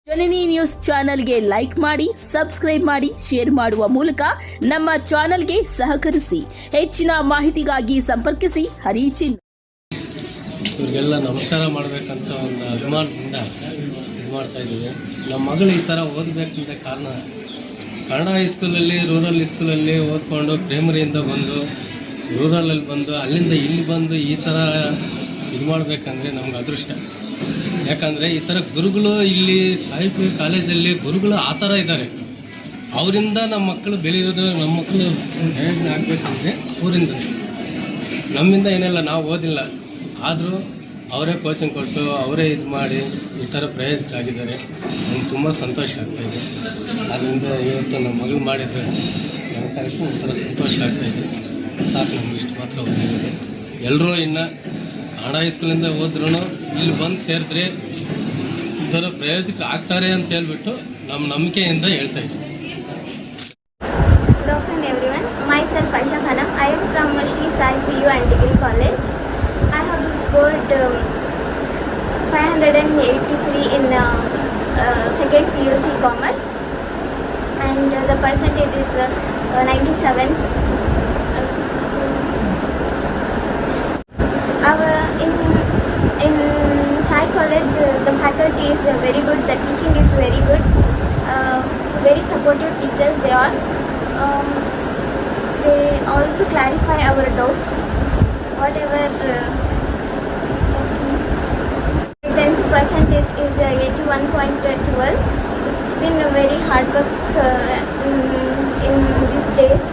ಜನನಿ news ಚಾನೆಲ್ಗೆ like ಮಾಡಿ, subscribe ಮಾಡಿ, ಶೇರ್ ಮಾಡುವ ಮೂಲಕ ನಮ್ಮ ಚಾನೆಲ್ಗೆ ಸಹಕರಿಸಿ. ಹೆಚ್ಚಿನ ಮಾಹಿತಿಗಾಗಿ ಸಂಪರ್ಕಿಸಿ ಹರಿಚಿನ್. ಇವರಿಗೆಲ್ಲ ನಮಸ್ಕಾರ ಮಾಡಬೇಕಂತ ಒಂದು ಅಭಿಮಾನದಿಂದ ಇದು ಮಾಡ್ತಾ ಇದ್ದೀವಿ. ನಮ್ಮ ಮಗಳು ಈ ಥರ ಓದಬೇಕಂತ ಕಾರಣ ಕನ್ನಡ ಹೈಸ್ಕೂಲಲ್ಲಿ, ರೂರಲ್ ಸ್ಕೂಲಲ್ಲಿ ಓದ್ಕೊಂಡು ಪ್ರೈಮರಿಯಿಂದ ಬಂದು ರೂರಲಲ್ಲಿ ಬಂದು ಅಲ್ಲಿಂದ ಇಲ್ಲಿ ಬಂದು ಈ ಥರ ಇದು ಮಾಡಬೇಕಂದ್ರೆ ನಮ್ಗೆ ಅದೃಷ್ಟ. ಯಾಕಂದರೆ ಈ ಥರ ಗುರುಗಳು ಇಲ್ಲಿ ಸಾಹಿತ್ಯ ಕಾಲೇಜಲ್ಲಿ ಗುರುಗಳು ಆ ಥರ ಇದ್ದಾರೆ. ಅವರಿಂದ ನಮ್ಮ ಮಕ್ಕಳು ಬೆಳೆಯೋದು, ನಮ್ಮ ಮಕ್ಕಳು ಪ್ರಯೋಜನ ಆಗಬೇಕಂದ್ರೆ ಅವರಿಂದ. ನಮ್ಮಿಂದ ಏನೆಲ್ಲ ನಾವು ಓದಿಲ್ಲ, ಆದರೂ ಅವರೇ ಕೋಚಿಂಗ್ ಕೊಟ್ಟು ಅವರೇ ಇದು ಮಾಡಿ ಈ ಥರ ಪ್ರಯೋಜನಕ್ಕಾಗಿದ್ದಾರೆ. ನಮ್ಗೆ ತುಂಬ ಸಂತೋಷ ಆಗ್ತಾಯಿದೆ. ಅದರಿಂದ ಇವತ್ತು ನಮ್ಮ ಮಗಳು ಮಾಡಿದ್ದು ನನ್ನ ಕಾರ್ಯಕ್ಕೂ ಒಂಥರ ಸಂತೋಷ ಆಗ್ತಾಯಿದೆ. ಸಾಕು, ನಮ್ಗೆ ಇಷ್ಟು ಮಾತ್ರ ಓದಿರೋದು. ಎಲ್ಲರೂ ಇನ್ನು ಕನ್ನಡ ಹೈಸ್ಕೂಲಿಂದ ಹೋದ್ರೂ ಇಲ್ಲಿ ಬಂದು ಸೇರಿದ್ರೆ ಈ ಥರ ಪ್ರಯೋಜಕ ಆಗ್ತಾರೆ ಅಂತ ಹೇಳ್ಬಿಟ್ಟು ನಮ್ಮ ನಂಬಿಕೆಯಿಂದ ಹೇಳ್ತಾ ಇದ್ದೀವಿ. Good afternoon everyone. Myself Aisha Khanam. I am from Shri Sai PU and Degree College. I have scored 583 in second PUC Commerce and the percentage is 97. In Sai College, the faculty is very good. The teaching is very good. Very supportive teachers they are. They also clarify our doubts. Whatever 10th percentage is 81.12. It's been a very hard work in these days.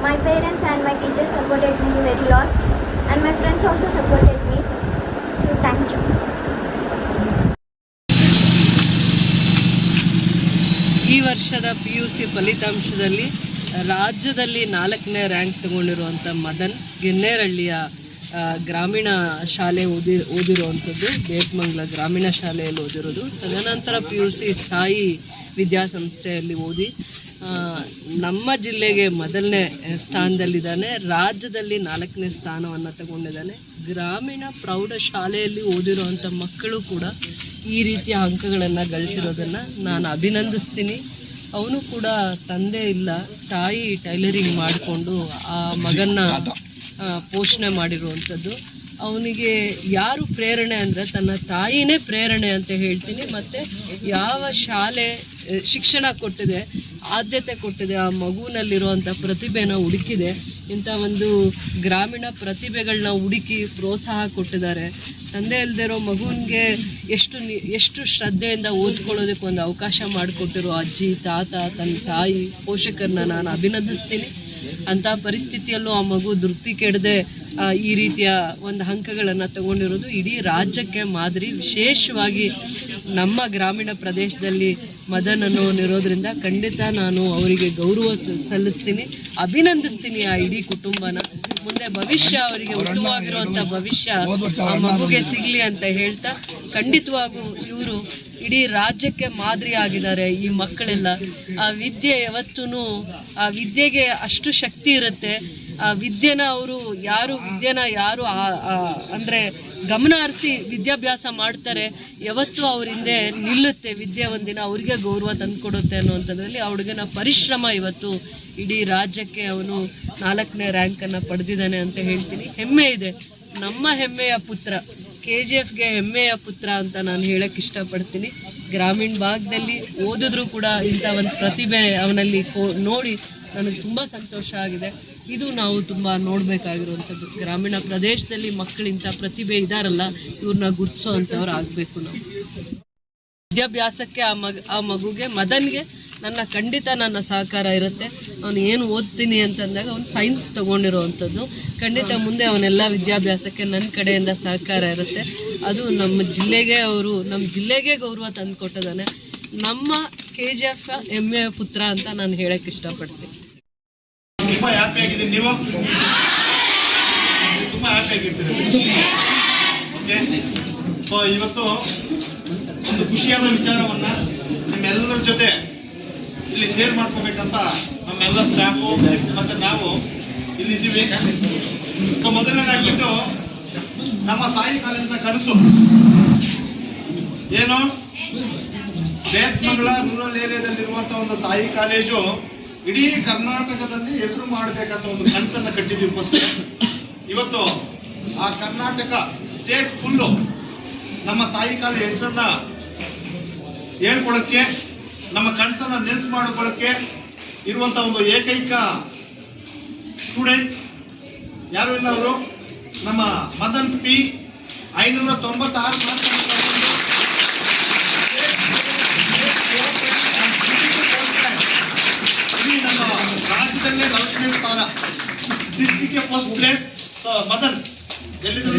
My parents and my teachers supported me very lot, and my friends also supported me. So thank you. ಈ ವರ್ಷದ PUC ಫಲಿತಾಂಶದಲ್ಲಿ ರಾಜ್ಯದಲ್ಲಿ 4ನೇ rank ತಗೊಂಡಿರುವಂಥ Madan ಗೆನ್ನೇರಹಳ್ಳಿಯ ಗ್ರಾಮೀಣ ಶಾಲೆ ಓದಿರುವಂಥದ್ದು, ಬೇಕಮಂಗಲ ಗ್ರಾಮೀಣ ಶಾಲೆಯಲ್ಲಿ ಓದಿರೋದು. ತದನಂತರ PUC ಸಾಯಿ ವಿದ್ಯಾಸಂಸ್ಥೆಯಲ್ಲಿ ಓದಿ ನಮ್ಮ ಜಿಲ್ಲೆಗೆ ಮೊದಲನೇ ಸ್ಥಾನದಲ್ಲಿದ್ದಾನೆ. ರಾಜ್ಯದಲ್ಲಿ 4ನೇ ಸ್ಥಾನವನ್ನು ತಗೊಂಡಿದ್ದಾನೆ. ಗ್ರಾಮೀಣ ಪ್ರೌಢಶಾಲೆಯಲ್ಲಿ ಓದಿರುವಂಥ ಮಕ್ಕಳು ಕೂಡ ಈ ರೀತಿಯ ಅಂಕಗಳನ್ನು ಗಳಿಸಿರೋದನ್ನು ನಾನು ಅಭಿನಂದಿಸ್ತೀನಿ. ಅವನು ಕೂಡ ತಂದೆ ಇಲ್ಲ, ತಾಯಿ ಟೈಲರಿಂಗ್ ಮಾಡಿಕೊಂಡು ಆ ಮಗನ್ನ ಪೋಷಣೆ ಮಾಡಿರುವಂಥದ್ದು. ಅವನಿಗೆ ಯಾರು ಪ್ರೇರಣೆ ಅಂದರೆ ತನ್ನ ತಾಯಿನೇ ಪ್ರೇರಣೆ ಅಂತ ಹೇಳ್ತೀನಿ. ಮತ್ತು ಯಾವ ಶಾಲೆ ಶಿಕ್ಷಣ ಕೊಟ್ಟಿದೆ, ಆದ್ಯತೆ ಕೊಟ್ಟಿದೆ, ಆ ಮಗುವಿನಲ್ಲಿರುವಂಥ ಪ್ರತಿಭೆನ ಹುಡುಕಿದೆ, ಇಂಥ ಒಂದು ಗ್ರಾಮೀಣ ಪ್ರತಿಭೆಗಳನ್ನ ಹುಡುಕಿ ಪ್ರೋತ್ಸಾಹ ಕೊಟ್ಟಿದ್ದಾರೆ. ತಂದೆ ಇಲ್ಲದಿರೋ ಮಗುವಿಗೆ ಎಷ್ಟು ಶ್ರದ್ಧೆಯಿಂದ ಓದ್ಕೊಳ್ಳೋದಕ್ಕೆ ಒಂದು ಅವಕಾಶ ಮಾಡಿಕೊಟ್ಟಿರೋ ಅಜ್ಜಿ, ತಾತ, ತನ್ನ ತಾಯಿ, ಪೋಷಕರನ್ನ ನಾನು ಅಭಿನಂದಿಸ್ತೀನಿ. ಅಂಥ ಪರಿಸ್ಥಿತಿಯಲ್ಲೂ ಆ ಮಗು ಧೃತಿ ಕೆಡದೆ ಈ ರೀತಿಯ ಒಂದು ಅಂಕಗಳನ್ನು ತಗೊಂಡಿರೋದು ಇಡೀ ರಾಜ್ಯಕ್ಕೆ ಮಾದರಿ. ವಿಶೇಷವಾಗಿ ನಮ್ಮ ಗ್ರಾಮೀಣ ಪ್ರದೇಶದಲ್ಲಿ ಮದನ್ ಅನ್ನೋನಿರೋದ್ರಿಂದ ಖಂಡಿತ ನಾನು ಅವರಿಗೆ ಗೌರವ ಸಲ್ಲಿಸ್ತೀನಿ, ಅಭಿನಂದಿಸ್ತೀನಿ ಆ ಇಡೀ ಕುಟುಂಬನ. ಮುಂದೆ ಭವಿಷ್ಯ ಅವರಿಗೆ ಉತ್ತಮವಾಗಿರುವಂಥ ಭವಿಷ್ಯ ಆ ಮಗುಗೆ ಸಿಗಲಿ ಅಂತ ಹೇಳ್ತಾ, ಖಂಡಿತವಾಗೂ ಇವರು ಇಡೀ ರಾಜ್ಯಕ್ಕೆ ಮಾದರಿ ಆಗಿದ್ದಾರೆ. ಈ ಮಕ್ಕಳೆಲ್ಲ ಆ ವಿದ್ಯೆ ಯಾವತ್ತೂ ಆ ವಿದ್ಯೆಗೆ ಅಷ್ಟು ಶಕ್ತಿ ಇರುತ್ತೆ. ಆ ವಿದ್ಯೆನ ಯಾರು ಅಂದರೆ ಗಮನ ಹರಿಸಿ ವಿದ್ಯಾಭ್ಯಾಸ ಮಾಡ್ತಾರೆ, ಯಾವತ್ತೂ ಅವ್ರ ಹಿಂದೆ ನಿಲ್ಲುತ್ತೆ. ವಿದ್ಯೆ ಒಂದಿನ ಅವ್ರಿಗೆ ಗೌರವ ತಂದುಕೊಡುತ್ತೆ ಅನ್ನುವಂಥದ್ರಲ್ಲಿ ಆ ಹುಡುಗನ ಪರಿಶ್ರಮ ಇವತ್ತು ಇಡೀ ರಾಜ್ಯಕ್ಕೆ ಅವನು 4ನೇ ರ್ಯಾಂಕನ್ನು ಪಡೆದಿದ್ದಾನೆ ಅಂತ ಹೇಳ್ತೀನಿ. ಹೆಮ್ಮೆ ಇದೆ. ನಮ್ಮ ಹೆಮ್ಮೆಯ ಪುತ್ರ, KGFಗೆ ಹೆಮ್ಮೆಯ ಪುತ್ರ ಅಂತ ನಾನು ಹೇಳಕ್ಕೆ ಇಷ್ಟಪಡ್ತೀನಿ. ಗ್ರಾಮೀಣ ಭಾಗದಲ್ಲಿ ಓದಿದ್ರೂ ಕೂಡ ಇಂಥ ಒಂದು ಪ್ರತಿಭೆ ಅವನಲ್ಲಿ ನೋಡಿ ನನಗೆ ತುಂಬ ಸಂತೋಷ ಆಗಿದೆ. ಇದು ನಾವು ತುಂಬ ನೋಡಬೇಕಾಗಿರುವಂಥದ್ದು. ಗ್ರಾಮೀಣ ಪ್ರದೇಶದಲ್ಲಿ ಮಕ್ಕಳು ಇಂಥ ಪ್ರತಿಭೆ ಇದ್ದಾರಲ್ಲ, ಇವ್ರನ್ನ ಗುರ್ತಿಸೋ ಅಂಥವ್ರು ಆಗಬೇಕು ನಾವು. ವಿದ್ಯಾಭ್ಯಾಸಕ್ಕೆ ಆ ಮಗುಗೆ ಮದನ್ಗೆ ಖಂಡಿತ ನನ್ನ ಸಹಕಾರ ಇರುತ್ತೆ. ಅವನು ಏನು ಓದ್ತೀನಿ ಅಂತಂದಾಗ ಅವನು ಸೈನ್ಸ್ ತೊಗೊಂಡಿರೋವಂಥದ್ದು. ಖಂಡಿತ ಮುಂದೆ ಅವನೆಲ್ಲ ವಿದ್ಯಾಭ್ಯಾಸಕ್ಕೆ ನನ್ನ ಕಡೆಯಿಂದ ಸಹಕಾರ ಇರುತ್ತೆ. ಅದು ನಮ್ಮ ಜಿಲ್ಲೆಗೆ ಗೌರವ ತಂದು ಕೊಟ್ಟಿದ್ದಾನೆ. ನಮ್ಮ KGF ಹೆಮ್ಮೆಯ ಪುತ್ರ ಅಂತ ನಾನು ಹೇಳಕ್ಕೆ ಇಷ್ಟಪಡ್ತೀನಿ. ತುಂಬ ಹ್ಯಾಪಿ ಆಗಿದ್ದೀನಿ. ನೀವು ತುಂಬ ಹ್ಯಾಪಿ ಆಗಿರ್ತೀರಿ. ಓಕೆ, ಸೊ ಇವತ್ತು ಒಂದು ಖುಷಿಯಾದ ವಿಚಾರವನ್ನು ನಿಮ್ಮೆಲ್ಲರ ಜೊತೆ ಇಲ್ಲಿ ಶೇರ್ ಮಾಡ್ಕೋಬೇಕಂತ ನಮ್ಮೆಲ್ಲ ಸ್ಟಾಫು ಮತ್ತು ನಾವು ಇಲ್ಲಿದ್ದೀವಿ. ಸೊ ಮೊದಲನೇದಾಗಿಬಿಟ್ಟು ನಮ್ಮ ಸಾಯಿ ಕಾಲೇಜಿನ ಕನಸು ಏನು? ಬೇತ್ಮಂಗಲ ರೂರಲ್ ಏರಿಯಾದಲ್ಲಿರುವಂಥ ಒಂದು ಸಾಯಿ ಕಾಲೇಜು ಇಡೀ ಕರ್ನಾಟಕದಲ್ಲಿ ಹೆಸರು ಮಾಡಬೇಕಂತ ಒಂದು ಕನಸನ್ನು ಕಟ್ಟಿದ್ದೀವಿ ಫಸ್ಟ್. ಇವತ್ತು ಆ ಕರ್ನಾಟಕ ಸ್ಟೇಟ್ ಫುಲ್ಲು ನಮ್ಮ ಸಾಯಿ ಕಾಲೇಜ್ ಹೆಸರನ್ನ ಹೇಳ್ಕೊಳ್ಳೋಕ್ಕೆ, ನಮ್ಮ ಕನಸನ್ನ ನೆನ್ಸು ಮಾಡ್ಕೊಳ್ಳೋಕ್ಕೆ ಇರುವಂಥ ಒಂದು ಏಕೈಕ ಸ್ಟೂಡೆಂಟ್ ಯಾರು ಇಲ್ಲ, ಅವರು ನಮ್ಮ ಮದನ್ ಪಿ. 596 ಮಾರ್ಕ್ಸ್ ನಮ್ಮ ರಾಜ್ಯದಲ್ಲೇ 4ನೇ ಸ್ಥಾನ, ಡಿಸ್ಟ್ರಿಕ್ಟ್ಗೆ ಫಸ್ಟ್ ಪ್ಲೇಸ್. ಮದನ್ ಎಲ್ಲಿದ್ರು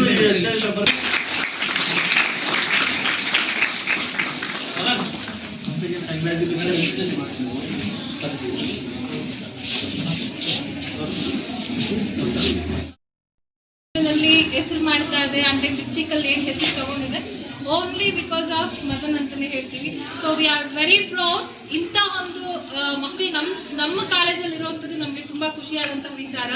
ಹೆಸರು ಮಾಡ್ತಾ ಇದೆ ಅಂದ್ರೆ ಡಿಸ್ಟಿಕ್ ಅಲ್ಲಿ ಏನು ಹೆಸರು ತಗೊಂಡಿದೆ ಓನ್ಲಿ ಬಿಕಾಸ್ ಆಫ್ ಮದನ್ ಅಂತಾನೆ ಹೇಳ್ತೀವಿ. So we are very proud. ಇಂಥ ಒಂದು ಮಕ್ಕಳು ನಮ್ಮ ಕಾಲೇಜಲ್ಲಿ ಇರುವಂಥದ್ದು ನಮಗೆ ತುಂಬಾ ಖುಷಿಯಾದಂಥ ವಿಚಾರ.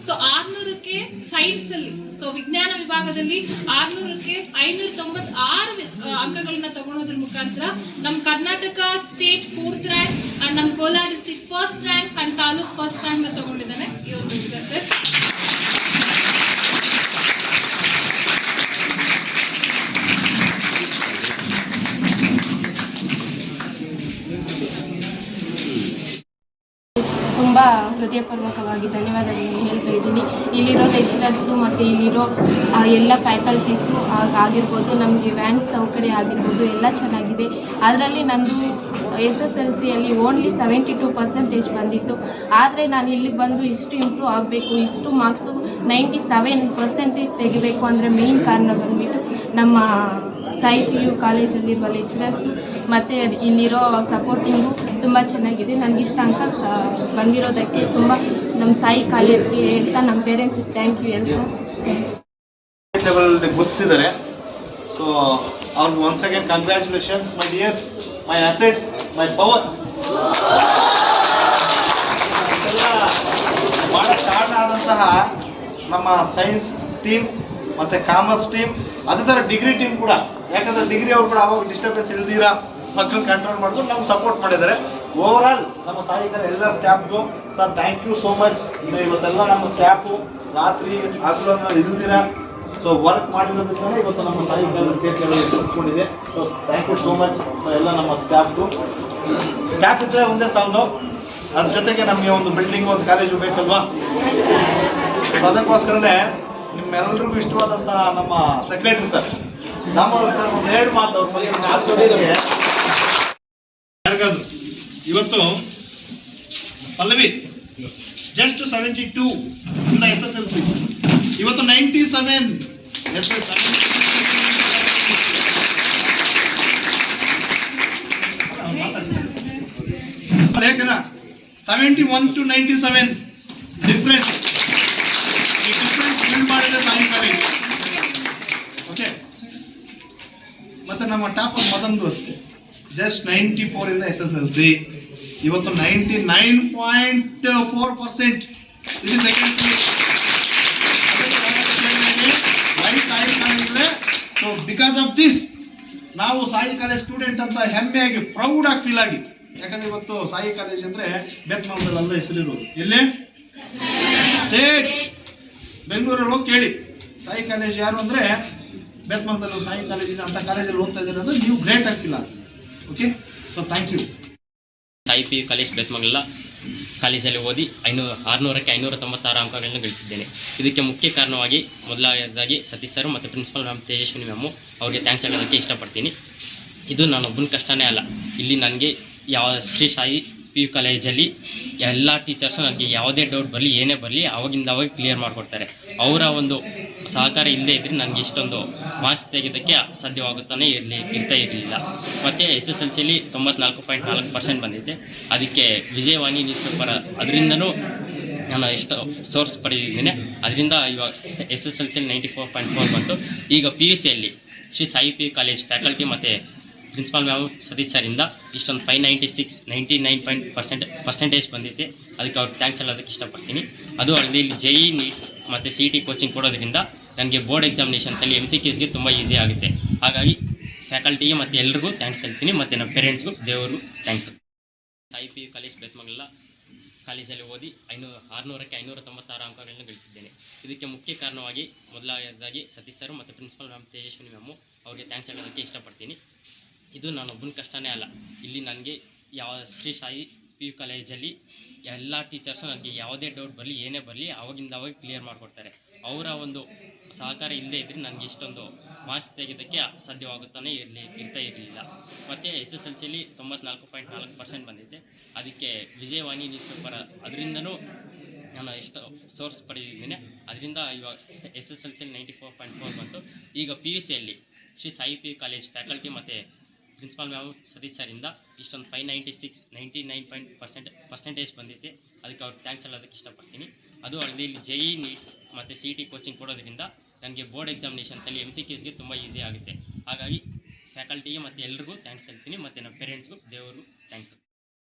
ಸೊ 600ಕ್ಕೆ ಸೈನ್ಸ್ ಅಲ್ಲಿ, ಸೊ ವಿಜ್ಞಾನ ವಿಭಾಗದಲ್ಲಿ 600ಕ್ಕೆ 596 ಅಂಕಗಳನ್ನ ತಗೊಳೋದ್ರ ಮುಖಾಂತರ ನಮ್ಮ Karnataka state 4th rank and ನಮ್ಮ Kolar district 1st rank and taluk 1st rank ನ ತಗೊಂಡಿದ್ದಾನೆ ಈ ಒಂದು ಸರ್. ತುಂಬ ಹೃದಯಪೂರ್ವಕವಾಗಿ ಧನ್ಯವಾದಗಳನ್ನು ಹೇಳ್ತಾ ಇದ್ದೀನಿ. ಇಲ್ಲಿರೋ ಲೆಕ್ಚರರ್ಸು ಮತ್ತು ಇಲ್ಲಿರೋ ಎಲ್ಲ ಫ್ಯಾಕಲ್ಟೀಸು ಆಗಿರ್ಬೋದು, ನಮಗೆ ವ್ಯಾನ್ ಸೌಕರ್ಯ ಆಗಿರ್ಬೋದು ಎಲ್ಲ ಚೆನ್ನಾಗಿದೆ. ಅದರಲ್ಲಿ ನಂದು SSLCಯಲ್ಲಿ ಓನ್ಲಿ 72% ಬಂದಿತ್ತು. ಆದರೆ ನಾನು ಇಲ್ಲಿಗೆ ಬಂದು ಇಷ್ಟು ಇಂಪ್ರೂವ್ ಆಗಬೇಕು, ಇಷ್ಟು ಮಾರ್ಕ್ಸು 97% ತೆಗಿಬೇಕು ಅಂದರೆ ಮೇಯ್ನ್ ಕಾರಣ ಬಂದುಬಿಟ್ಟು ನಮ್ಮ ಸಾಯಿ PU ಕಾಲೇಜಲ್ಲಿರುವ ಲೆಕ್ಚರರ್ಸು ಮತ್ತು ಇಲ್ಲಿರೋ ಸಪೋರ್ಟಿಂಗು ತುಂಬ ಚೆನ್ನಾಗಿದೆ. ನನಗಿಷ್ಟು ಅಂಕ ಬಂದಿರೋದಕ್ಕೆ ತುಂಬ ನಮ್ಮ ಸಾಯಿ ಕಾಲೇಜ್ಗೆ ಹೇಳ್ತಾ ನಮ್ಮ ಪೇರೆಂಟ್ಸಿಗೆ ಥ್ಯಾಂಕ್ ಯು ಹೇಳ್ತಾ ಲೆವೆಲ್ ಗುರುತಿಸಿದ್ದಾರೆ. ಸೊ ಅವ್ರಿಗೆ ಒನ್ಸ್ ಅಗೇನ್ ಕಂಗ್ರ್ಯಾಚುಲೇಷನ್ಸ್ ಮೈ ಡಿಯರ್ಸ್, ಮೈ ಅಸೆಟ್ಸ್, ಮೈ ಪವರ್. ಭಾಳ ಕಾರಣ ಆದಂತಹ ನಮ್ಮ ಸೈನ್ಸ್ ಟೀಮ್ ಮತ್ತು ಕಾಮರ್ಸ್ ಟೀಮ್, ಅದೇ ಥರ ಡಿಗ್ರಿ ಟೀಮ್ ಕೂಡ. ಯಾಕಂದರೆ ಡಿಗ್ರಿ ಅವ್ರು ಕೂಡ ಅವಾಗ ಡಿಸ್ಟರ್ಬೆನ್ಸ್ ಇಲ್ದಿರ ಮಕ್ಕಳು ಕಂಟ್ರೋಲ್ ಮಾಡ್ಕೊಂಡು ನಮ್ಗೆ ಸಪೋರ್ಟ್ ಮಾಡಿದ್ದಾರೆ. ಓವರ್ ಆಲ್ ನಮ್ಮ ಸಾಯಿಕರ ಎಲ್ಲ ಸ್ಟಾಫ್ಗೂ sir thank you so much. ಇವತ್ತೆಲ್ಲ ನಮ್ಮ ಸ್ಟಾಫು ರಾತ್ರಿ ಹಗಲು ಇಲ್ದಿರ ಸೊ ವರ್ಕ್ ಮಾಡಿರೋದ್ರಿಂದ ಇವತ್ತು ನಮ್ಮ ಸಾಯಿಕರ ಸ್ಟೇಟ್ ಲೆವೆಲ್ ತೋರಿಸ್ಕೊಂಡಿದೆ. So thank you so much. So ಎಲ್ಲ ನಮ್ಮ ಸ್ಟಾಫ್ಗೂ. ಸ್ಟಾಫ್ ಇದ್ದರೆ ಒಂದೇ ಸಾಲದು, ಅದ್ರ ಜೊತೆಗೆ ನಮಗೆ ಒಂದು ಬಿಲ್ಡಿಂಗ್, ಒಂದು ಕಾಲೇಜು ಬೇಕಲ್ವಾ. ಸೊ ಅದಕ್ಕೋಸ್ಕರನೇ ನಿಮ್ಮೆಲ್ಲರಿಗೂ ಇಷ್ಟವಾದಂತಹ ನಮ್ಮ ಸೆಕ್ರೆಟರಿ ಸರ್ ದಾಮೋದರ್ ಸರ್ ಒಂದು 2 ಮಾತು ಅವ್ರ ಬಗ್ಗೆ. ಇವತ್ತು ಪಲ್ಲವಿ ಜಸ್ಟ್ 72 ಇಂದ SSLC, ಇವತ್ತು 97 ಲೇಖನ 71 to 97 ಡಿಫ್ರೆನ್ಸ್. ಈ ಡಿಫ್ರೆನ್ಸ್ ಬಿಲ್ಡ್ ಮಾಡಿದ ಸಾಯಿ ಕಾಲೇಜ್. ಓಕೆ, ಮತ್ತೆ ನಮ್ಮ ಟಾಪರ್ ಮದನ್ದು ಅಷ್ಟೇ ಜಸ್ಟ್ 94 ಇಂದ SSLC, ಇವತ್ತು 99.4%. ಇದು second place. Sai college. So because of this ನಾವು ಸಾಯಿ ಕಾಲೇಜ್ ಸ್ಟೂಡೆಂಟ್ ಅಂತ ಹೆಮ್ಮೆಯಾಗಿ ಪ್ರೌಡ್ ಆಗಿ ಫೀಲ್ ಆಗಿ. ಯಾಕಂದ್ರೆ ಇವತ್ತು ಸಾಯಿ ಕಾಲೇಜ್ ಅಂದ್ರೆ ಬೇತ್ಮಂಗಲದಲ್ಲ ಹೆಸರಿರೋದು, ಎಲ್ಲೇ ಸ್ಟೇಟ್ ಬೆಂಗಳೂರಲ್ಲಿ ಹೋಗಿ ಕೇಳಿ ಸಾಯಿ ಕಾಲೇಜ್ ಯಾರು ಅಂದ್ರೆ ಬೇತ್ಮಂಗಲದಲ್ಲಿ ಸಾಯಿ ಕಾಲೇಜಿನ ಅಂತ ಕಾಲೇಜಲ್ಲಿ ಓದ್ತಾ ಇದ್ದಾರೆ ಅಂದ್ರೆ ನೀವು ಗ್ರೇಟ್ ಆಗಿ ಫೀಲ್ ಆಗಿ. Okay, so thank you. Sai PU college Bethamangala ಕಾಲೇಜಲ್ಲಿ ಓದಿ 600ಕ್ಕೆ 596 ಅಂಕಗಳನ್ನು ಗಳಿಸಿದ್ದೇನೆ. ಇದಕ್ಕೆ ಮುಖ್ಯ ಕಾರಣವಾಗಿ ಮೊದಲನೇದಾಗಿ ಸತೀಶ್ ಸರ್ ಮತ್ತು ಪ್ರಿನ್ಸಿಪಲ್ ಮ್ಯಾಮ್ ತೇಜಸ್ವಿನಿ ಮ್ಯಾಮು ಅವ್ರಿಗೆ ಥ್ಯಾಂಕ್ಸ್ ಹೇಳೋದಕ್ಕೆ ಇಷ್ಟಪಡ್ತೀನಿ. ಇದು ನಾನೊಬ್ಬನ ಕಷ್ಟನೇ ಅಲ್ಲ, ಇಲ್ಲಿ ನನಗೆ ಶ್ರೀ ಸಾಯಿ PU ಕಾಲೇಜಲ್ಲಿ ಎಲ್ಲ ಟೀಚರ್ಸು ನನಗೆ ಯಾವುದೇ ಡೌಟ್ ಬರಲಿ ಏನೇ ಬರಲಿ ಅವಾಗಿಂದ ಅವಾಗ ಕ್ಲಿಯರ್ ಮಾಡಿಕೊಡ್ತಾರೆ. ಅವರ ಒಂದು ಸಹಕಾರ ಇಲ್ಲದೇ ಇದ್ದರೆ ನನಗೆ ಇಷ್ಟೊಂದು ಮಾರ್ಕ್ಸ್ ತೆಗೆಯೋದಕ್ಕೆ ಸಾಧ್ಯವಾಗುತ್ತಾನೆ ಇರ್ತಾ ಇರಲಿಲ್ಲ. ಮತ್ತು SSLCಯಲ್ಲಿ 94.4% ಬಂದಿದೆ. ಅದಕ್ಕೆ ವಿಜಯವಾಣಿ ನ್ಯೂಸ್ ಪೇಪರ್ ಅದರಿಂದನೂ ನಾನು ಎಷ್ಟು ಸೋರ್ಸ್ ಪಡೆದಿದ್ದೇನೆ. ಅದರಿಂದ ಇವಾಗ SSLCಯಲ್ಲಿ 94.4 ಬಂತು. ಈಗ PUCಯಲ್ಲಿ Shri Sai PU college faculty ಮತ್ತು ಪ್ರಿನ್ಸಿಪಾಲ್ ಮ್ಯಾಮ್ ಸತೀಶ್ ಸರಿಂದ ಇಷ್ಟೊಂದು 596 99% ಬಂದಿದೆ. ಅದಕ್ಕೆ ಅವ್ರಿಗೆ ಥ್ಯಾಂಕ್ಸ್ ಹೇಳೋದಕ್ಕೆ ಇಷ್ಟಪಡ್ತೀನಿ. ಅದು ಅಲ್ಲದೆ ಇಲ್ಲಿ JEE ನೀಟ್ ಮತ್ತು CET ಕೋಚಿಂಗ್ ಕೊಡೋದ್ರಿಂದ ನನಗೆ ಬೋರ್ಡ್ ಎಕ್ಸಾಮಿನೇಷನ್ಸಲ್ಲಿ MCQಸ್ಗೆ ತುಂಬ ಈಸಿ ಆಗುತ್ತೆ. ಹಾಗಾಗಿ ಫ್ಯಾಕಲ್ಟಿಗೆ ಮತ್ತು ಎಲ್ರಿಗೂ ಥ್ಯಾಂಕ್ಸ್ ಹೇಳ್ತೀನಿ, ಮತ್ತು ನಮ್ಮ ಪೇರೆಂಟ್ಸ್ಗೂ ದೇವ್ರಿಗೂ thanks. Sai P U college Bethamangala ಕಾಲೇಜಲ್ಲಿ ಓದಿ 600ಕ್ಕೆ 596 ಅಂಕಗಳನ್ನು ಗಳಿಸಿದ್ದೇನೆ. ಇದಕ್ಕೆ ಮುಖ್ಯ ಕಾರಣವಾಗಿ ಮೊದಲನೇದಾಗಿ ಸತೀಶ್ ಸರ್ ಮತ್ತು ಪ್ರಿನ್ಸಿಪಲ್ ಮ್ಯಾಮ್ ತೇಜಸ್ವಿನಿ ಮ್ಯಾಮು ಅವ್ರಿಗೆ ಥ್ಯಾಂಕ್ಸ್ ಹೇಳೋದಕ್ಕೆ ಇಷ್ಟಪಡ್ತೀನಿ. ಇದು ನಾನೊಬ್ಬನ ಕಷ್ಟನೇ ಅಲ್ಲ, ಇಲ್ಲಿ ನನಗೆ ಶ್ರೀ ಸಾಯಿ ಪಿ ಯು ಕಾಲೇಜಲ್ಲಿ ಎಲ್ಲ ಟೀಚರ್ಸು ನನಗೆ ಯಾವುದೇ ಡೌಟ್ ಬರಲಿ ಏನೇ ಬರಲಿ ಅವಾಗಿಂದ ಅವಾಗ ಕ್ಲಿಯರ್ ಮಾಡಿಕೊಡ್ತಾರೆ. ಅವರ ಒಂದು ಸಹಕಾರ ಇಲ್ಲದೇ ಇದ್ದರೆ ನನಗೆ ಇಷ್ಟೊಂದು ಮಾರ್ಕ್ಸ್ ತೆಗೆಯೋದಕ್ಕೆ ಸಾಧ್ಯವಾಗುತ್ತಾನೆ ಇರ್ತಾ ಇರಲಿಲ್ಲ. ಮತ್ತು SSLCಯಲ್ಲಿ 94.4% ಬಂದಿದೆ. ಅದಕ್ಕೆ ವಿಜಯವಾಣಿ ನ್ಯೂಸ್ ಪೇಪರ್ ಅದರಿಂದನೂ ನಾನು ಎಷ್ಟು ಸೋರ್ಸ್ ಪಡೆದಿದ್ದೀನಿ. ಅದರಿಂದ ಇವಾಗ SSLCಯಲ್ಲಿ 94.4 ಬಂತು. ಈಗ PUCಯಲ್ಲಿ Shri Sai P U college faculty ಮತ್ತು ಪ್ರಿನ್ಸಿಪಾಲ್ ಮ್ಯಾಮ್ ಸತೀಶ್ ಸರಿಂದ ಇಷ್ಟೊಂದು 596 ಬಂದಿದೆ. ಅದಕ್ಕೆ ಅವ್ರಿಗೆ ಥ್ಯಾಂಕ್ಸ್ ಹೇಳೋದಕ್ಕೆ ಇಷ್ಟಪಡ್ತೀನಿ. ಅದು ಅಲ್ಲದೆ ಇಲ್ಲಿ JEE ನೀಟ್ ಮತ್ತು CET ಕೋಚಿಂಗ್ ಕೊಡೋದ್ರಿಂದ ನನಗೆ ಬೋರ್ಡ್ ಎಕ್ಸಾಮಿನೇಷನ್ಸಲ್ಲಿ MCQಸ್ಗೆ ತುಂಬ ಈಸಿ ಆಗುತ್ತೆ. ಹಾಗಾಗಿ ಫ್ಯಾಕಲ್ಟಿಗೆ ಮತ್ತು ಎಲ್ರಿಗೂ ಥ್ಯಾಂಕ್ಸ್ ಹೇಳ್ತೀನಿ, ಮತ್ತು ನಮ್ಮ ಪೇರೆಂಟ್ಸ್ಗೂ ದೇವ್ರಿಗೂ ಥ್ಯಾಂಕ್ಸ್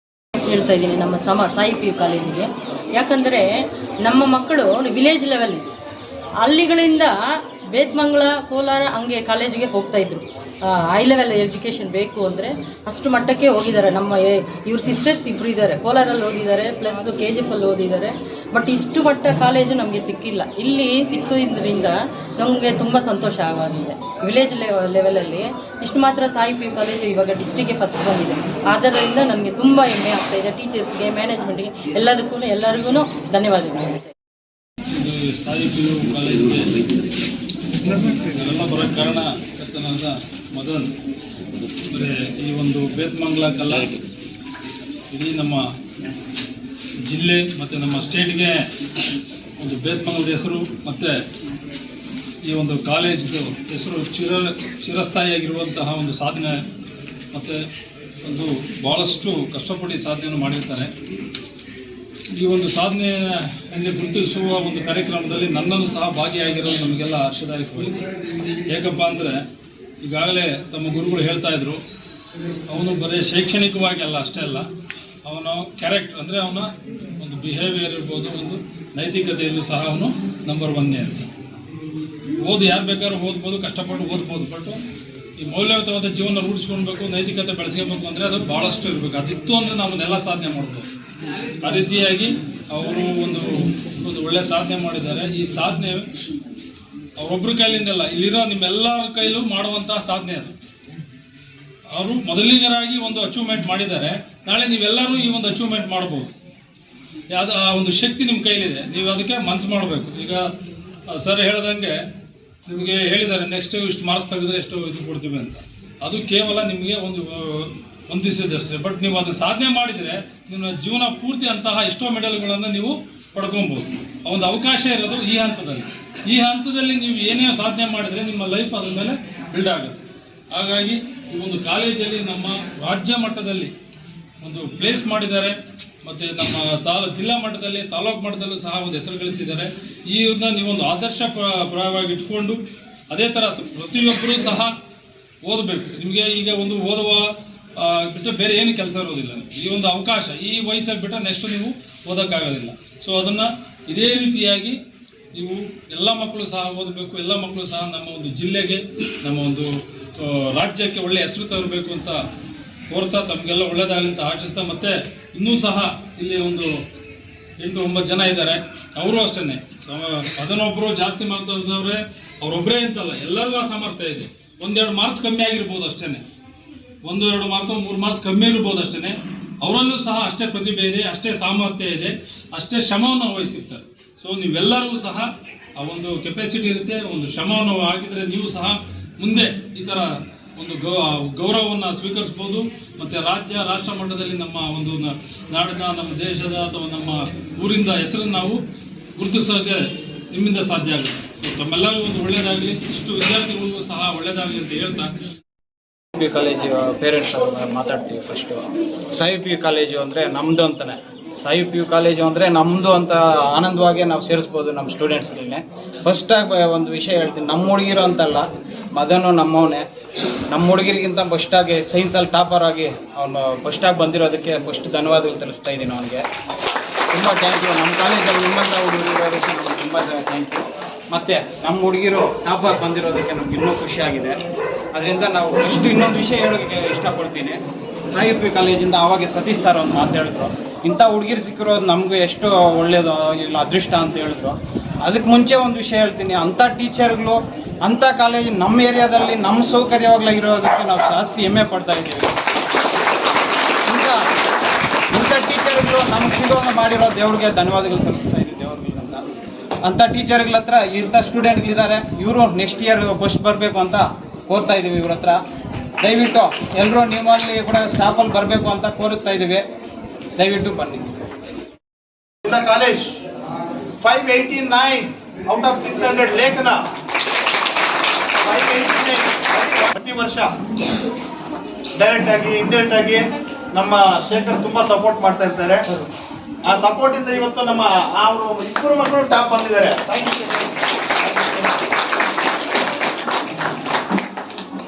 ಹೇಳ್ತಾ ಇದ್ದೀನಿ ನಮ್ಮ ಸಾಯಿ ಪಿ ಯು ಕಾಲೇಜಿಗೆ. ಯಾಕಂದರೆ ನಮ್ಮ ಮಕ್ಕಳು ವಿಲೇಜ್ ಲೆವೆಲ್ ಇದೆ, ಹಳ್ಳಿಗಳಿಂದ ಬೇತ್ಮಂಗಲ, ಕೋಲಾರ ಹಂಗೆ ಕಾಲೇಜಿಗೆ ಹೋಗ್ತಾಯಿದ್ರು. ಹೈ ಲೆವೆಲ್ ಎಜುಕೇಷನ್ ಬೇಕು ಅಂದರೆ ಅಷ್ಟು ಮಟ್ಟಕ್ಕೆ ಹೋಗಿದ್ದಾರೆ. ನಮ್ಮ ಇವ್ರ ಸಿಸ್ಟರ್ಸ್ ಇಬ್ಬರು ಇದ್ದಾರೆ, ಕೋಲಾರಲ್ಲಿ ಓದಿದ್ದಾರೆ, ಪ್ಲಸ್ KGF ಓದಿದ್ದಾರೆ. ಬಟ್ ಇಷ್ಟು ಮಟ್ಟ ಕಾಲೇಜು ನಮಗೆ ಸಿಕ್ಕಿಲ್ಲ. ಇಲ್ಲಿ ಸಿಕ್ಕಿದ್ರಿಂದ ನಮಗೆ ತುಂಬ ಸಂತೋಷ ಆಗಿದೆ. ವಿಲೇಜ್ ಲೆವೆಲಲ್ಲಿ ಇಷ್ಟು ಮಾತ್ರ ಸಾಯಿ ಪಿ ಯು ಕಾಲೇಜು ಇವಾಗ ಡಿಸ್ಟ್ರಿಕ್ಗೆ ಫಸ್ಟ್ ಬಂದಿದೆ. ಆದ್ದರಿಂದ ನನಗೆ ತುಂಬ ಹೆಮ್ಮೆ ಆಗ್ತಾಯಿದೆ. ಟೀಚರ್ಸ್ಗೆ, ಮ್ಯಾನೇಜ್ಮೆಂಟ್ಗೆ, ಎಲ್ಲರಿಗೂ ಧನ್ಯವಾದಗಳು. ಇದು ಸಾಯಿ ಪಿ ಯು ಕಾಲೇಜಿಗೆ ಎಲ್ಲ ಬರೋಕ್ಕೆ ಕಾರಣ ಕೆತ್ತನಾದ ಮದನ್. ಅಂದರೆ ಈ ಒಂದು ಬೇತ್ಮಂಗಲ ಕಲಾ ಇಡೀ ನಮ್ಮ ಜಿಲ್ಲೆ ಮತ್ತು ನಮ್ಮ ಸ್ಟೇಟ್ಗೆ ಒಂದು ಬೇತ್ಮಂಗಲದ ಹೆಸರು ಮತ್ತು ಈ ಒಂದು ಕಾಲೇಜ್ದು ಹೆಸರು ಚಿರಸ್ಥಾಯಿಯಾಗಿರುವಂತಹ ಒಂದು ಸಾಧನೆ, ಮತ್ತು ಒಂದು ಭಾಳಷ್ಟು ಕಷ್ಟಪಟ್ಟು ಸಾಧನೆಯನ್ನು ಮಾಡಿರ್ತಾರೆ. ಈ ಒಂದು ಸಾಧನೆಯಲ್ಲಿ ಗುರುತಿಸುವ ಒಂದು ಕಾರ್ಯಕ್ರಮದಲ್ಲಿ ನನ್ನನ್ನು ಸಹ ಭಾಗಿಯಾಗಿರೋದು ನಮಗೆಲ್ಲ ಹರ್ಷದಾಯಕವಾಗಿದೆ. ಏಕಪ್ಪ ಅಂದರೆ ಈಗಾಗಲೇ ತಮ್ಮ ಗುರುಗಳು ಹೇಳ್ತಾ ಇದ್ರು, ಅವನು ಬರೀ ಶೈಕ್ಷಣಿಕವಾಗಿ ಅಲ್ಲ ಅಷ್ಟೇ ಅಲ್ಲ, ಅವನ ಕ್ಯಾರೆಕ್ಟರ್ ಅಂದರೆ ಅವನ ಒಂದು ಬಿಹೇವಿಯರ್ ಇರ್ಬೋದು, ಒಂದು ನೈತಿಕತೆಯಲ್ಲೂ ಸಹ ಅವನು ನಂಬರ್ 1 ಅಂತ. ಯಾರು ಬೇಕಾದ್ರೂ ಓದ್ಬೋದು, ಕಷ್ಟಪಟ್ಟು ಓದ್ಬೋದು. ಬಟ್ ಈ ಮೌಲ್ಯಯುತವಾದ ಜೀವನ ರೂಢಿಸ್ಕೊಳ್ಬೇಕು, ನೈತಿಕತೆ ಬೆಳೆಸ್ಕೊಳ್ಬೇಕು ಅಂದರೆ ಅದು ಭಾಳಷ್ಟು ಇರಬೇಕು. ಅದಿತ್ತು ಅಂದರೆ ನಾವನ್ನೆಲ್ಲ ಸಾಧನೆ ಮಾಡ್ಬೋದು. ಆ ರೀತಿಯಾಗಿ ಅವರು ಒಂದು ಒಳ್ಳೆಯ ಸಾಧನೆ ಮಾಡಿದ್ದಾರೆ. ಈ ಸಾಧನೆ ಅವರೊಬ್ಬರ ಕೈಲಿಂದಲ್ಲ, ಇಲ್ಲಿರೋ ನಿಮ್ಮೆಲ್ಲರ ಕೈಲೂ ಮಾಡುವಂತಹ ಸಾಧನೆ ಅದು. ಅವರು ಮೊದಲಿಗರಾಗಿ ಒಂದು ಅಚೀವ್ಮೆಂಟ್ ಮಾಡಿದ್ದಾರೆ. ನಾಳೆ ನೀವೆಲ್ಲರೂ ಈ ಒಂದು ಅಚೀವ್ಮೆಂಟ್ ಮಾಡ್ಬೋದು. ಯಾವುದು ಆ ಒಂದು ಶಕ್ತಿ ನಿಮ್ಮ ಕೈಲಿದೆ, ನೀವು ಅದಕ್ಕೆ ಮನಸ್ಸು ಮಾಡಬೇಕು. ಈಗ ಸರ್ ಹೇಳ್ದಂಗೆ ನಿಮಗೆ ಹೇಳಿದ್ದಾರೆ ನೆಕ್ಸ್ಟ್ ಇಷ್ಟು ಮಾರ್ಕ್ಸ್ ತೆಗೆದ್ರೆ ಎಷ್ಟು ಇದು ಕೊಡ್ತೀವಿ ಅಂತ. ಅದು ಕೇವಲ ನಿಮಗೆ ಒಂದು ದಿವಸದಷ್ಟೇ. ಬಟ್ ನೀವು ಅದನ್ನು ಸಾಧನೆ ಮಾಡಿದರೆ ನಿಮ್ಮ ಜೀವನ ಪೂರ್ತಿ ಅಂತಹ ಎಷ್ಟೋ ಮೆಡಲ್ಗಳನ್ನು ನೀವು ಪಡ್ಕೊಬೋದು. ಆ ಒಂದು ಅವಕಾಶ ಇರೋದು ಈ ಹಂತದಲ್ಲಿ. ಈ ಹಂತದಲ್ಲಿ ನೀವು ಏನೇ ಸಾಧನೆ ಮಾಡಿದರೆ ನಿಮ್ಮ ಲೈಫ್ ಅದ್ರ ಮೇಲೆ ಬಿಲ್ಡ್ ಆಗುತ್ತೆ. ಹಾಗಾಗಿ ಈ ಒಂದು ಕಾಲೇಜಲ್ಲಿ ನಮ್ಮ ರಾಜ್ಯ ಮಟ್ಟದಲ್ಲಿ ಒಂದು ಪ್ಲೇಸ್ ಮಾಡಿದ್ದಾರೆ, ಮತ್ತು ನಮ್ಮ ಜಿಲ್ಲಾ ಮಟ್ಟದಲ್ಲಿ, ತಾಲೂಕು ಮಟ್ಟದಲ್ಲೂ ಸಹ ಒಂದು ಹೆಸರು ಗಳಿಸಿದ್ದಾರೆ. ಇದನ್ನ ನೀವೊಂದು ಆದರ್ಶ ಪ್ರಾಯವಾಗಿ ಇಟ್ಕೊಂಡು ಅದೇ ಥರ ಪ್ರತಿಯೊಬ್ಬರೂ ಸಹ ಓದಬೇಕು. ನಿಮಗೆ ಈಗ ಒಂದು ಓದುವ ಬಿಟ್ಟರೆ ಬೇರೆ ಏನು ಕೆಲಸ ಇರೋದಿಲ್ಲ. ಈ ಒಂದು ಅವಕಾಶ ಈ ವಯಸ್ಸಲ್ಲಿ ಬಿಟ್ಟರೆ ನೆಕ್ಸ್ಟ್ ನೀವು ಓದೋಕ್ಕಾಗೋದಿಲ್ಲ. ಸೊ ಅದನ್ನು ಇದೇ ರೀತಿಯಾಗಿ ನೀವು ಎಲ್ಲ ಮಕ್ಕಳು ಸಹ ಓದಬೇಕು. ಎಲ್ಲ ಮಕ್ಕಳು ಸಹ ನಮ್ಮ ಒಂದು ಜಿಲ್ಲೆಗೆ, ನಮ್ಮ ಒಂದು ರಾಜ್ಯಕ್ಕೆ ಒಳ್ಳೆಯ ಹೆಸರು ತರಬೇಕು ಅಂತ ಕೋರ್ತಾ, ತಮಗೆಲ್ಲ ಒಳ್ಳೆಯದಾಗಲಿ ಅಂತ ಆಶಿಸ್ತಾ, ಮತ್ತು ಇನ್ನೂ ಸಹ ಇಲ್ಲಿ ಒಂದು 8-9 ಜನ ಇದ್ದಾರೆ. ಅವರು ಅಷ್ಟೇ, ಅದನ್ನೊಬ್ಬರು ಜಾಸ್ತಿ ಮಾಡ್ತವ್ರೆ, ಅವರೊಬ್ಬರೇ ಅಂತಲ್ಲ, ಎಲ್ಲರಿಗೂ ಸಾಮರ್ಥ್ಯ ಇದೆ. 1-2 ಮಾರ್ಕ್ಸ್ ಕಮ್ಮಿ ಆಗಿರ್ಬೋದು ಅಷ್ಟೇ, 1-2 ಮಾರ್ಕ್ಸ್ 3 ಮಾರ್ಕ್ಸ್ ಕಮ್ಮಿ ಇರ್ಬೋದು ಅಷ್ಟೇ. ಅವರಲ್ಲೂ ಸಹ ಅಷ್ಟೇ ಪ್ರತಿಭೆ ಇದೆ, ಅಷ್ಟೇ ಸಾಮರ್ಥ್ಯ ಇದೆ, ಅಷ್ಟೇ ಶ್ರಮವನ್ನು ವಹಿಸಿರ್ತಾರೆ. ಸೊ ನೀವೆಲ್ಲರಿಗೂ ಸಹ ಆ ಒಂದು ಕೆಪಾಸಿಟಿ ಇರುತ್ತೆ. ಒಂದು ಶ್ರಮವನ್ನು ಹಾಕಿದರೆ ನೀವು ಸಹ ಮುಂದೆ ಈ ಥರ ಒಂದು ಗೌರವವನ್ನು ಸ್ವೀಕರಿಸ್ಬೋದು. ಮತ್ತು ರಾಷ್ಟ್ರ ಮಟ್ಟದಲ್ಲಿ ನಮ್ಮ ಒಂದು ನಾಡಿನ, ನಮ್ಮ ದೇಶದ ಅಥವಾ ನಮ್ಮ ಊರಿಂದ ಹೆಸರನ್ನು ನಾವು ಗುರುತಿಸೋಕೆ ನಿಮ್ಮಿಂದ ಸಾಧ್ಯ ಆಗುತ್ತೆ. ಸೊ ತಮ್ಮೆಲ್ಲರಿಗೂ ಒಂದು ಒಳ್ಳೆಯದಾಗಲಿ, ಇಷ್ಟು ವಿದ್ಯಾರ್ಥಿಗಳಿಗೂ ಸಹ ಒಳ್ಳೆಯದಾಗಲಿ ಅಂತ ಹೇಳ್ತಾ ಪಿ ಯು ಕಾಲೇಜು ಪೇರೆಂಟ್ಸ್ ಮಾತಾಡ್ತೀವಿ. First Sai P you college ಅಂದರೆ ನಮ್ಮದು ಅಂತಲೇ, ಸಾಯಿ ಪಿ ಯು ಕಾಲೇಜು ಅಂದರೆ ನಮ್ಮದು ಅಂತ ಆನಂದವಾಗಿ ನಾವು ಸೇರಿಸ್ಬೋದು ನಮ್ಮ ಸ್ಟೂಡೆಂಟ್ಸ್ಗಳನ್ನೇ. ಫಸ್ಟಾಗಿ ಒಂದು ವಿಷಯ ಹೇಳ್ತೀನಿ, ನಮ್ಮ ಹುಡುಗಿರು ಅಂತಲ್ಲ, ಮದನು ನಮ್ಮವನೇ. ನಮ್ಮ ಹುಡುಗಿರಿಗಿಂತ ಫಸ್ಟಾಗಿ ಸೈನ್ಸಲ್ಲಿ ಟಾಪರ್ ಆಗಿ ಅವನು ಫಸ್ಟಾಗಿ ಬಂದಿರೋದಕ್ಕೆ ಫಸ್ಟ್ ಧನ್ಯವಾದಗಳು ತಿಳಿಸ್ತಾ ಇದ್ದೀನಿ ಅವನಿಗೆ. ತುಂಬ ಥ್ಯಾಂಕ್ ಯು. ನಮ್ಮ ಕಾಲೇಜಲ್ಲಿ ನಿಮ್ಮಂಥ ಹುಡುಗರು ಇರೋದಕ್ಕೆ ನಮಗೆ ತುಂಬ ಥ್ಯಾಂಕ್ ಯು. ಮತ್ತು ನಮ್ಮ ಹುಡುಗಿರು ಟಾಪರ್ ಬಂದಿರೋದಕ್ಕೆ ನಮ್ಗೆ ಇನ್ನೂ ಖುಷಿಯಾಗಿದೆ. ಅದರಿಂದ ನಾವು ಇನ್ನೊಂದು ವಿಷಯ ಹೇಳೋಕ್ಕೆ ಇಷ್ಟಪಡ್ತೀನಿ. ಸಾಯಿ ಪಿ ಕಾಲೇಜಿಂದ ಆವಾಗ ಸತೀಶ್ ಸರ್ ಒಂದು ಮಾತು ಹೇಳಿದ್ರು, ಇಂಥ ಹುಡುಗಿರು ಸಿಕ್ಕಿರೋದು ನಮಗೆ ಎಷ್ಟು ಒಳ್ಳೆಯದು ಇಲ್ಲ ಅದೃಷ್ಟ ಅಂತ ಹೇಳಿದ್ರು. ಅದಕ್ಕೆ ಮುಂಚೆ ಒಂದು ವಿಷಯ ಹೇಳ್ತೀನಿ, ಅಂಥ ಟೀಚರ್ಗಳು ಅಂಥ ಕಾಲೇಜ್ ನಮ್ಮ ಏರಿಯಾದಲ್ಲಿ ನಮ್ಮ ಸೌಕರ್ಯವಾಗಿರೋದಕ್ಕೆ ನಾವು ಜಾಸ್ತಿ ಹೆಮ್ಮೆ ಪಡ್ತಾ ಇದ್ದೀವಿ. ಇಂಥ ಟೀಚರ್ಗಳು ನಮ್ಗೆ ಸಿಗೋಂಗೆ ಮಾಡಿರೋ ದೇವ್ರಿಗೆ ಧನ್ಯವಾದಗಳು ತಲುಪಿಸ್ತಾ ಇದ್ದೀವಿ ದೇವ್ರಿಗಿಂತ. ಅಂಥ ಟೀಚರ್ಗಳ ಹತ್ರ ಇಂಥ ಸ್ಟೂಡೆಂಟ್ಗಳಿದ್ದಾರೆ, ಇವರು ನೆಕ್ಸ್ಟ್ ಇಯರ್ ಫಸ್ಟ್ ಬರಬೇಕು ಅಂತ ಕೋರ್ತಾ ಇದ್ದೀವಿ ಇವ್ರ ಹತ್ರ. ದಯವಿಟ್ಟು ಎಲ್ಲರೂ ನಿಮ್ಮಲ್ಲಿ ಕೂಡ ಸ್ಟಾಫಲ್ಲಿ ಬರಬೇಕು ಅಂತ ಕೋರುತ್ತಾ ಇದ್ದೀವಿ. ದಯವಿಟ್ಟು ಬನ್ನಿ. ಕಾಲೇಜ್ 589 ಔಟ್ ಆಫ್ 600 ಲೇಖನ 589 ಪ್ರತಿ ವರ್ಷ ಡೈರೆಕ್ಟ್ ಆಗಿ ಇಂಡೈರೆಕ್ಟ್ ಆಗಿ ನಮ್ಮ ಶೇಖರ್ ತುಂಬಾ ಸಪೋರ್ಟ್ ಮಾಡ್ತಾ ಇರ್ತಾರೆ. ಆ ಸಪೋರ್ಟ್ ಇಂದ ಇವತ್ತು ನಮ್ಮ ಅವರು ಇಬ್ಬರು ಮಕ್ಕಳು ಟಾಪ್ ಬಂದಿದ್ದಾರೆ.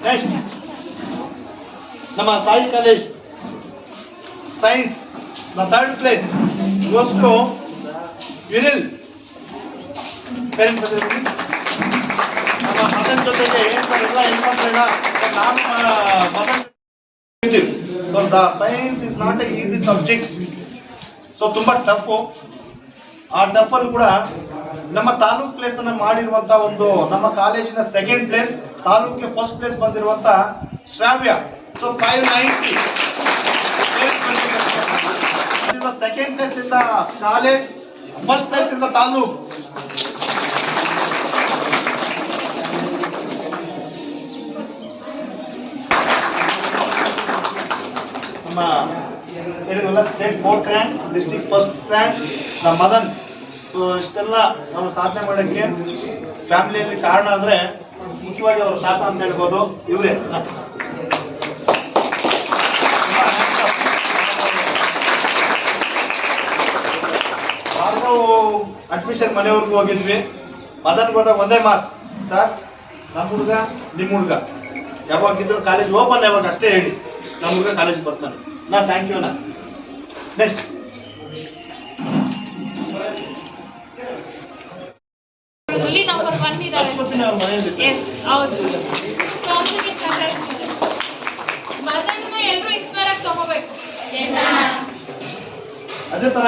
ನೆಕ್ಸ್ಟ್ ನಮ್ಮ Sai college science the third place goes to Vinil. ನಮ್ಮ ಮದನ್ ಜೊತೆಗೆ ಎಲ್ಲ ಹೆಣ್ಮಕ್ಳೆಲ್ಲ ನಾನು Madan. So the science is not a easy subjects. So ತುಂಬಾ ಟಫ್. ಆ ಟಫ್ ಅಲ್ಲಿ ಕೂಡ ನಮ್ಮ ತಾಲೂಕ್ ಪ್ಲೇಸ್ ಅನ್ನ ಮಾಡಿರುವಂತ ಒಂದು ನಮ್ಮ ಕಾಲೇಜಿನ ಸೆಕೆಂಡ್ ಪ್ಲೇಸ್, ತಾಲೂಕಿಗೆ ಫಸ್ಟ್ ಪ್ಲೇಸ್ ಬಂದಿರುವಂತ ಶ್ರಾವ್ಯ. ಸೊ 590 ಸೆಕೆಂಡ್ ಪ್ಲೇಸ್ ಇಂದ ಕಾಲೇಜ್, ಫಸ್ಟ್ ಪ್ಲೇಸ್ ಇಂದ ತಾಲೂಕ್. ನಮ್ಮ ಹೇಳಿದ್ವಲ್ಲ state 4th rank, district first rank the Madan. So ಇಷ್ಟೆಲ್ಲ ನಾವು ಸಾಧನೆ ಮಾಡೋಕ್ಕೆ ಫ್ಯಾಮಿಲಿಯಲ್ಲಿ ಕಾರಣ ಅಂದ್ರೆ ಮುಖ್ಯವಾಗಿ ಅವ್ರ ತಾತ ಅಂತ ಹೇಳ್ಬೋದು, ಇವರೇ. ನಾವು ಅಡ್ಮಿಷನ್ ಮನೆವರೆಗೂ ಹೋಗಿದ್ವಿ. ಮದನ್ಗೆ ಹೋದಾಗ ಒಂದೇ ಮಾತು, ಸರ್ ನಮ್ಮ ಹುಡುಗ ನಿಮ್ಮ ಹುಡುಗ ಯಾವಾಗಿದ್ರು ಕಾಲೇಜ್ ಓಪನ್ ಯಾವಾಗ ಅಷ್ಟೇ ಹೇಳಿ, ನಮ್ಮ ಹುಡುಗ ಕಾಲೇಜ್ ಬರ್ತಾನೆ. ನಾ ಥ್ಯಾಂಕ್ ಯು. ನಾ ನೆಕ್ಸ್ಟ್ ನಂಬರ್ 1 ಇದ್ದಾರೆ. ಎಸ್ ಹೌದು. ಮದನ್ನ ಎಲ್ಲರೂ ಇನ್ಸ್ಪೈರ್ ಆಗಿ ತಗೋಬೇಕು. ಅದೇ ತರ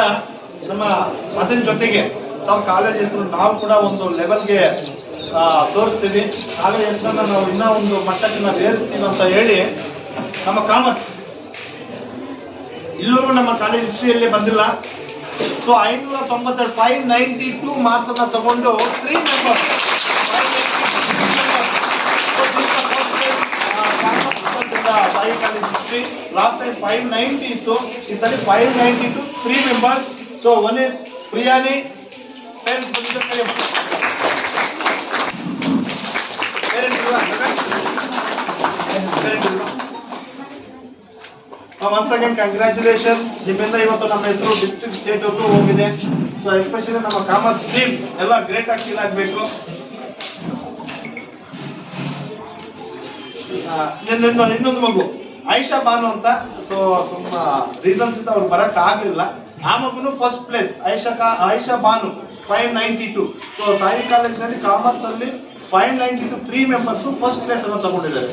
ನಮ್ಮ ಮದನ್ ಜೊತೆಗೆ ಕಾಲೇಜಸ್ ನಾವು ಕೂಡ ಒಂದು ಲೆವೆಲ್ಗೆ ತೋರಿಸ್ತೀವಿ. ಕಾಲೇಜ್ ಹೆಸರನ್ನ ನಾವು ಇನ್ನೂ ಒಂದು ಮಟ್ಟಕ್ಕೆ ನಾವು ಏರಿಸ್ತೀವಿ ಅಂತ ಹೇಳಿ ನಮ್ಮ ಕಾಮರ್ಸ್ ಇಲ್ಲೂ ನಮ್ಮ ಕಾಲೇಜ್ ಹಿಸ್ಟ್ರಿಯಲ್ಲಿ ಬಂದಿಲ್ಲ. ಸೊ 592 592 ಮಾರ್ಕ್ಸ್ ಅನ್ನ ತಗೊಂಡು 3 members Sai college history. Last time 590 ಇತ್ತು, ಈ ಸಲ 592 3 members. So one is Priyani. Parents ಬಂದಿದ್ದಾರೆ. Once again congratulation. ನಿಮ್ಮಿಂದ ಇವತ್ತು ನಮ್ಮ ಹೆಸರು ಡಿಸ್ಟ್ರಿಕ್ಟ್ ಸ್ಟೇಟ್ ಅವ್ರಿಗೂ ಹೋಗಿದೆ. ಸೊ ಎಸ್ಪೆಷಲಿ ನಮ್ಮ ಕಾಮರ್ಸ್ ಟೀಮ್ ಎಲ್ಲ ಗ್ರೇಟ್ ಆಗಿ ಫೀಲ್ ಆಗಬೇಕು. ಇನ್ನೊಂದು ಮಗು ಆಯಿಷಾ ಬಾನು ಅಂತ. ಸೊ ತುಂಬ ರೀಸನ್ಸ್ ಇಂದ ಅವ್ರು ಬರಕ್ ಆಗ್ಲಿಲ್ಲ. ಆ ಮಗುನು first place. Ayesha Banu 592. So Sai ಕಾಲೇಜಿನಲ್ಲಿ ಕಾಮರ್ಸ್ ಅಲ್ಲಿ 592 3 ಮೆಂಬರ್ಸ್ ಫಸ್ಟ್ ಪ್ಲೇಸ್ ಅನ್ನು ತಗೊಂಡಿದ್ದಾರೆ.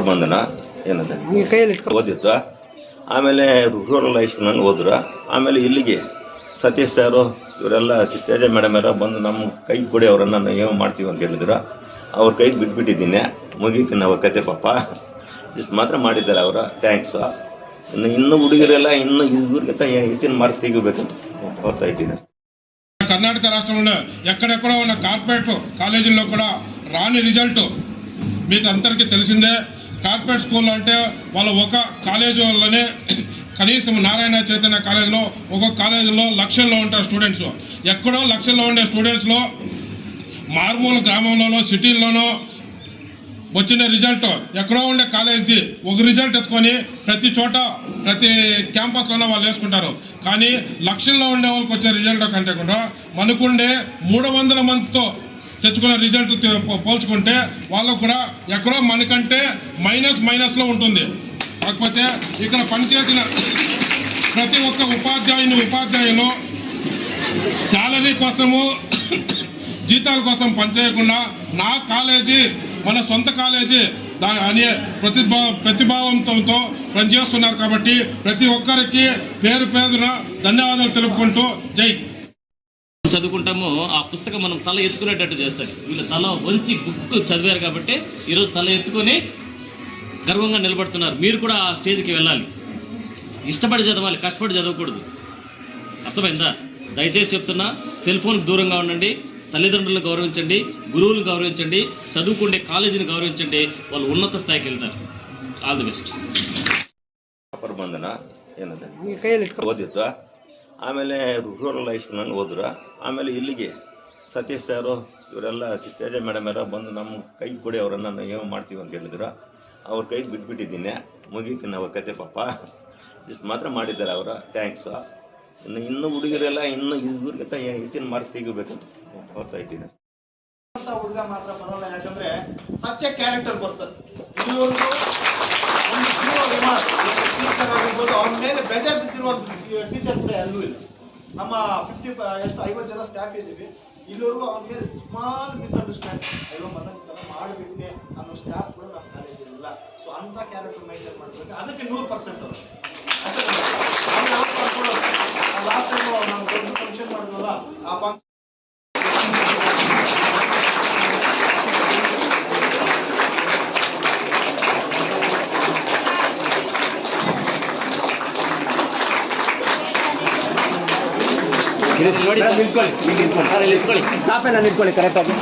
ಬಂಧನ ಏನಂದ್ರೆ ಓದಿತ್ತು. ಆಮೇಲೆ ರೂರಲ್ ಹೈಸ್ಕೂಲ್ನಲ್ಲಿ ಹೋದ್ರು. ಆಮೇಲೆ ಇಲ್ಲಿಗೆ ಸತೀಶ್ ಸಾರು ಇವರೆಲ್ಲ ತೇಜ ಮೇಡಮ್ ಎಲ್ಲ ಬಂದು ನಮ್ಮ ಕೈ ಕೊಡಿ, ಅವರನ್ನು ನಾವು ಏನು ಮಾಡ್ತೀವಿ ಅಂತ ಹೇಳಿದ್ರು. ಅವ್ರ ಕೈಗೆ ಬಿಟ್ಬಿಟ್ಟಿದ್ದೀನಿ, ಮುಗೀತೀನಿ ಅವ್ರ ಕತೆ. ಪಾಪ ಇಷ್ಟು ಮಾತ್ರ ಮಾಡಿದ್ದಾರೆ ಅವರು, ಥ್ಯಾಂಕ್ಸ್. ಇನ್ನೂ ಹುಡುಗರೆಲ್ಲ ಇನ್ನೂ ಇವ್ರಿಗಿಂತ ಹೆಚ್ಚಿನ ಮಾರ್ಕ್ಸ್ ತೆಗಿಬೇಕಂತ ಹೋಗ್ತಾ ఇದ್ದೀನಿ. కర్ణాటక రాష్ట్రంలో ఎక్కడెక్కడో ఉన్న కార్పొరేట్ కాలేజీల్లో కూడా రాని రిజల్ట్ మీకు అందరికీ తెలిసిందే. కార్పొరేట్ స్కూల్లో అంటే వాళ్ళ ఒక కాలేజీలోనే కనీసం నారాయణ చైతన్య కాలేజీలో ఒక్కొక్క కాలేజీలో లక్షల్లో ఉంటారు స్టూడెంట్స్. ఎక్కడో లక్షల్లో ఉండే స్టూడెంట్స్లో మారుమూల గ్రామంలోనో సిటీల్లోనో వచ్చిన రిజల్ట్ ఎక్కడో ఉండే కాలేజ్ది ఒక రిజల్ట్ ఎత్తుకొని ప్రతి చోట ప్రతి క్యాంపస్లోనే వాళ్ళు వేసుకుంటారు. కానీ లక్షల్లో ఉండే వాళ్ళకి వచ్చే రిజల్ట్ కంటే కూడా మనకుండే 300 మందితో తెచ్చుకునే రిజల్ట్ పోల్చుకుంటే వాళ్ళకు కూడా ఎక్కడో మనకంటే మైనస్లో ఉంటుంది. కాకపోతే ఇక్కడ పనిచేసిన ప్రతి ఒక్క ఉపాధ్యాయులు శాలరీ కోసము జీతాల కోసం పనిచేయకుండా నా కాలేజీ మన సొంత కాలేజీ అనే ప్రతిభావంతంతో పనిచేస్తున్నారు కాబట్టి ప్రతి ఒక్కరికి పేరు పేరున ధన్యవాదాలు తెలుపుకుంటూ జై. చదువుకుంటామో ఆ పుస్తకం మనం తల ఎత్తుకునేటట్టు చేస్తుంది. వీళ్ళు తల వంచి బుక్ చదివారు కాబట్టి ఈరోజు తల ఎత్తుకొని గర్వంగా నిలబడుతున్నారు. మీరు కూడా ఆ స్టేజ్కి వెళ్ళాలి. ఇష్టపడి చదవాలి, కష్టపడి చదవకూడదు. అర్థమైందా? దయచేసి చెప్తున్నా, సెల్ ఫోన్కి దూరంగా ఉండండి, తల్లిదండ్రులను గౌరవించండి, గురువులను గౌరవించండి, చదువుకుంటే కాలేజీని గౌరవించండి. వాళ్ళు ఉన్నత స్థాయికి వెళ్తారు. All the best. ಪ್ರಬಂಧನ ಏನದ ಓದಿತ್ತು. ಆಮೇಲೆ ರೂರಲ್ ಹೈಸ್ಕೂಲಲ್ಲಿ ಹೋದ್ರ. ಆಮೇಲೆ ಇಲ್ಲಿಗೆ ಸತೀಶ್ ಸಾರು ಇವರೆಲ್ಲ ತೇಜ ಮೇಡಮ್ ಎಲ್ಲ ಬಂದು ನಮ್ಮ ಕೈ ಕೊಡಿ, ಅವರನ್ನು ನಾವು ಏನು ಮಾಡ್ತೀವಿ ಅಂತ ಹೇಳಿದ್ರು. ಅವ್ರ ಕೈಗೆ ಬಿಟ್ಬಿಟ್ಟಿದ್ದೀನಿ, ಮುಗೀತು ನಾವು ಕತೆ. ಪಾಪ ಇಷ್ಟು ಮಾತ್ರ ಮಾಡಿದ್ದಾರೆ ಅವರ. ಥ್ಯಾಂಕ್ಸ್. ಇನ್ನೂ ಹುಡುಗರೆಲ್ಲ ಇನ್ನೂ ಇವ್ರಿಗಿಂತ ಹೆಚ್ಚಿನ ಮಾರ್ಕ್ಸ್ ತೆಗಿಬೇಕಂತ ಹೋಗ್ತಾ ಇದ್ದೀನಿ. ಹುಡುಗ ಮಾತ್ರ ಬರೋಲ್ಲ, ಯಾಕಂದ್ರೆ such A character person. Teacher ಆಗಿರ್ಬೋದು, ಅವನ ಮೇಲೆ ಬೇಜಾರು ಬಿದ್ದಿರುವ ಟೀಚರ್ ಕೂಡ ಎಲ್ಲೂ ಇಲ್ಲ. ನಮ್ಮ 50 ಜನ ಸ್ಟಾಫ್ ಇದ್ದೀವಿ. ಇಲ್ಲಿವರೆಗೂ ಅವನ ಮೇಲೆ ಸ್ಮಾಲ್ ಮಿಸ್ಅಂಡರ್ಸ್ಟ್ಯಾಂಡಿಂಗ್, ಅಯ್ಯೋ ಮದನ್ ಥರ ಮಾಡಬಿಟ್ಟೆ ಅನ್ನೋ ಸ್ಟಾಫ್ ಕೂಡ ನಮ್ಮ ಕಾಲೇಜಲ್ಲಿ ಇಲ್ಲ. ಸೊ ಅಂಥ ಕ್ಯಾರೆಕ್ಟರ್ ಮೈಂಟೈನ್ ಮಾಡಬೇಕು. ಅದಕ್ಕೆ 100% ಅವರು ಲಾಸ್ಟ್ ಟೈಮ್ ನಾವು ದೊಡ್ಡ ಫಂಕ್ಷನ್ ಮಾಡಿದ್ವಲ್ಲ, ಆ ಫಂಕ್ಷನ್ ನೋಡಿ ನಿಂತ್ಕೊಳ್ಳಿ, ಸ್ಟಾಫ್ ಎಲ್ಲ ನಿಂತ್ಕೊಳ್ಳಿ ಕರೆಕ್ಟಾಗಿ.